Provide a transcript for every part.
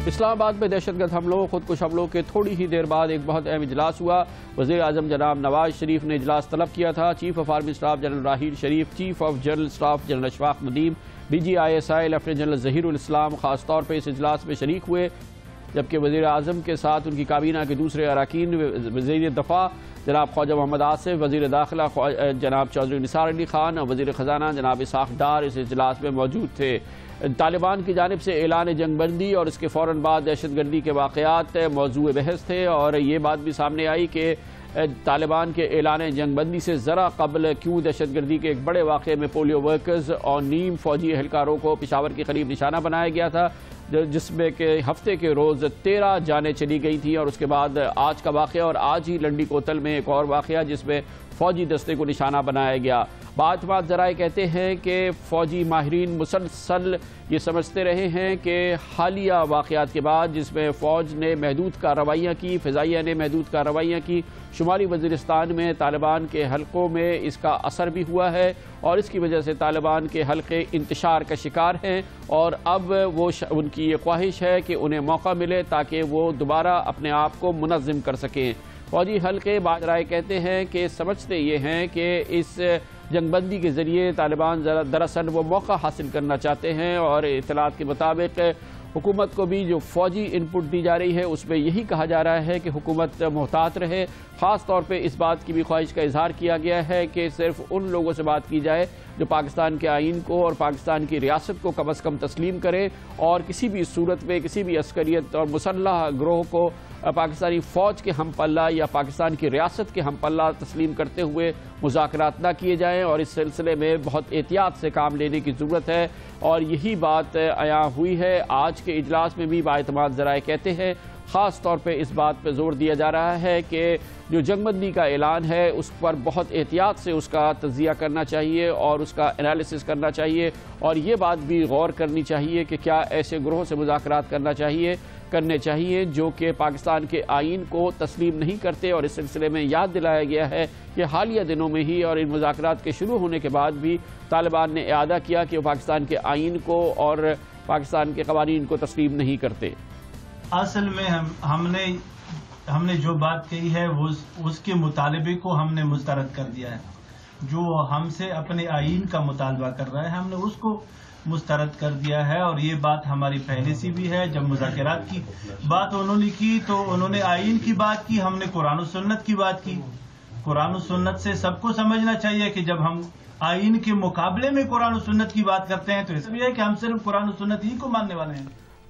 اسلام آباد میں دہشت گرد حملوں خودکش حملوں کے تھوڑی ہی دیر بعد ایک بہت اہم اجلاس ہوا۔ وزیر اعظم جناب نواز شریف نے اجلاس طلب کیا تھا۔ Chief of army staff general Raheel Sharif, chief of general staff general Ashfaq Nadeem, DGISI lieutenant general Zaheer الاسلام خاص طور پہ اس اجلاس میں شریک ہوئے، جبکہ وزیر اعظم کے ساتھ ان کی کابینہ کے دوسرے اراکین وزیر دفاع جناب خواجہ محمد آصف، وزیر داخلہ جناب چودھری نثار علی خان اور وزیر خزانہ جناب اسحاق ڈار اس اجلاس میں موجود تھے۔ طالبان کی جانب سے اعلان جنگ بندی اور اس کے فوراً بعد دہشت گردی کے واقعات موضوع بحث تھے، اور یہ بات بھی سامنے آئی کہ طالبان کے اعلان جنگ بندی سے ذرا قبل کیوں دہشت گردی کے ایک بڑے واقعے میں پولیو ورکرز اور نیم فوجی اہلکاروں کو پشاور کے قریب نشانہ بنایا گیا تھا، جس میں کہ ہفتے کے روز 13 جانیں چلی گئی تھیں، اور اس کے بعد آج کا واقعہ اور آج ہی لنڈی کوتل میں ایک اور واقعہ جس میں فوجی دستے کو نشانہ بنایا گیا۔ باعتماد ذرائع کہتے ہیں کہ فوجی ماہرین مسلسل یہ سمجھتے رہے ہیں کہ حالیہ واقعات کے بعد جس میں فوج نے محدود کارروائیاں کی، فضائیہ نے محدود کارروائیاں کی، شمالی وزیرستان میں طالبان کے حلقوں میں اس کا اثر بھی ہوا ہے، اور اس کی وجہ سے طالبان کے حلقے انتشار کا شکار ہیں، اور اب ان کی یہ خواہش ہے کہ انہیں موقع ملے تاکہ وہ دوبارہ اپنے آپ کو منظم کر سکیں۔ فوجی حلقے بعض رائے کہتے ہیں کہ سمجھتے یہ ہیں کہ اس جنگ بندی کے ذریعے طالبان دراصل وہ موقع حاصل کرنا چاہتے ہیں، اور اطلاعات کے مطابق حکومت کو بھی جو فوجی انپٹ دی جا رہی ہے اس میں یہی کہا جا رہا ہے کہ حکومت محتاط رہے۔ خاص طور پہ اس بات کی بھی خواہش کا اظہار کیا گیا ہے کہ صرف ان لوگوں سے بات کی جائے جو پاکستان کے آئین کو اور پاکستان کی ریاست کو کم از کم تسلیم کرے، اور کسی بھی صورت میں کسی بھی عسکریت اور مسلح گروہ کو پاکستانی فوج کے ہم پلہ یا پاکستان کی ریاست کے ہم پلہ تسلیم کرتے ہوئے مذاکرات نہ کیے جائیں، اور اس سلسلے میں بہت احتیاط سے کام لینے کی ضرورت ہے، اور یہی بات عیاں ہوئی ہے آج کے اجلاس میں بھی۔ باعتماد ذرائع کہتے ہیں خاص طور پہ اس بات پہ زور دیا جا رہا ہے کہ جو جنگ بندی کا اعلان ہے اس پر بہت احتیاط سے اس کا تجزیہ کرنا چاہیے اور اس کا انالیسس کرنا چاہیے، اور یہ بات بھی غور کرنی چاہیے کہ کیا ایسے گروہوں سے مذاکرات کرنے چاہیے جو کہ پاکستان کے آئین کو تسلیم نہیں کرتے۔ اور اس سلسلے میں یاد دلایا گیا ہے کہ حالیہ دنوں میں ہی اور ان مذاکرات کے شروع ہونے کے بعد بھی طالبان نے اعادہ کیا کہ وہ پاکستان کے آئین کو اور پاکستان کے قوانین کو تسلیم نہیں کرتے۔ اصل میں ہم نے جو بات کہی ہے اس کے مطالبے کو ہم نے مسترد کر دیا ہے۔ جو ہم سے اپنے آئین کا مطالبہ کر رہا ہے ہم نے اس کو مسترد کر دیا ہے، اور یہ بات ہماری پہلے سے بھی ہے۔ جب مذاکرات کی بات انہوں نے کی تو انہوں نے آئین کی بات کی، ہم نے قرآن و سنت کی بات کی۔ قرآن و سنت سے سب کو سمجھنا چاہیے کہ جب ہم آئین کے مقابلے میں قرآن و سنت کی بات کرتے ہیں تو اس لیے کہ ہم صرف قرآن و سنت ہی کو ماننے والے ہیں۔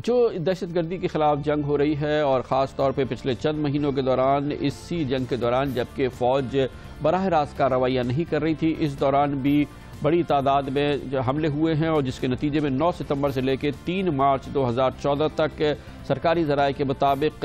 جو دہشت گردی کے خلاف جنگ ہو رہی ہے، اور خاص طور پہ پچھلے چند مہینوں کے دوران اسی جنگ کے دوران جبکہ فوج براہ راست کارروائیاں نہیں کر رہی تھی، اس دوران بھی بڑی تعداد میں جو حملے ہوئے ہیں، اور جس کے نتیجے میں 9 ستمبر سے لے کے 3 مارچ 2014 تک سرکاری ذرائع کے مطابق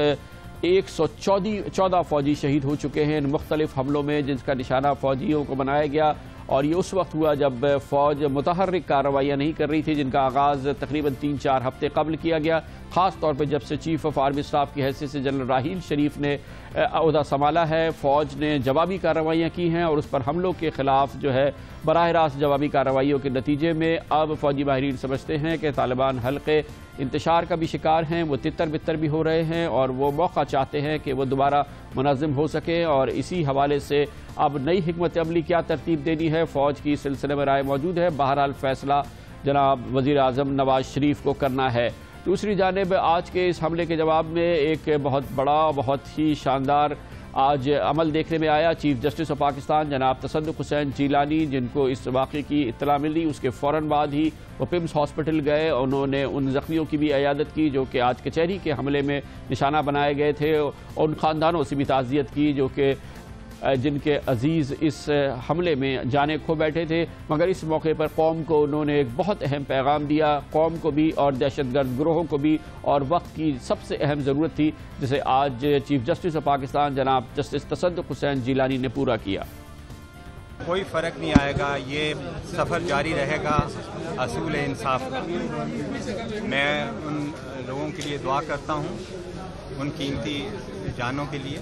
114 فوجی شہید ہو چکے ہیں ان مختلف حملوں میں، جن کا نشانہ فوجیوں کو بنایا گیا، اور یہ اس وقت ہوا جب فوج متحرک کارروائیاں نہیں کر رہی تھی، جن کا آغاز تقریباً 3-4 ہفتے قبل کیا گیا۔ خاص طور پہ جب سے چیف آف آرمی اسٹاف کی حیثیت سے جنرل راحیل شریف نے عہدہ سنبھالا ہے، فوج نے جوابی کارروائیاں کی ہیں، اور اس پر حملوں کے خلاف جو ہے براہ راست جوابی کارروائیوں کے نتیجے میں اب فوجی ماہرین سمجھتے ہیں کہ طالبان حلقے انتشار کا بھی شکار ہیں، وہ تتر بتر بھی ہو رہے ہیں، اور وہ موقع چاہتے ہیں کہ وہ دوبارہ منظم ہو سکیں، اور اسی حوالے سے اب نئی حکمت عملی کیا ترتیب دینی ہے فوج کی، اس سلسلے میں رائے موجود ہے۔ بہرحال فیصلہ جناب وزیر اعظم نواز شریف کو کرنا ہے۔ دوسری جانب آج کے اس حملے کے جواب میں ایک بہت بڑا بہت ہی شاندار آج عمل دیکھنے میں آیا۔ چیف جسٹس آف پاکستان جناب تصدق حسین جیلانی، جن کو اس واقعے کی اطلاع ملی، اس کے فوراً بعد ہی وہ پمس ہاسپٹل گئے، انہوں نے ان زخمیوں کی بھی عیادت کی جو کہ آج کچہری کے حملے میں نشانہ بنائے گئے تھے، اور ان خاندانوں سے بھی تعزیت کی جن کے عزیز اس حملے میں جانیں کھو بیٹھے تھے، مگر اس موقع پر قوم کو انہوں نے ایک بہت اہم پیغام دیا، قوم کو بھی اور دہشت گرد گروہوں کو بھی، اور وقت کی سب سے اہم ضرورت تھی جسے آج چیف جسٹس آف پاکستان جناب جسٹس تصدق حسین جیلانی نے پورا کیا۔ کوئی فرق نہیں آئے گا، یہ سفر جاری رہے گا اصول انصاف کا۔ میں ان لوگوں کے لیے دعا کرتا ہوں، ان قیمتی جانوں کے لیے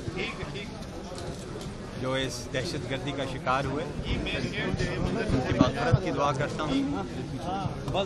جو اس دہشت گردی کا شکار ہوئے، ان کی مغفرت کی دعا کرتا ہوں، اور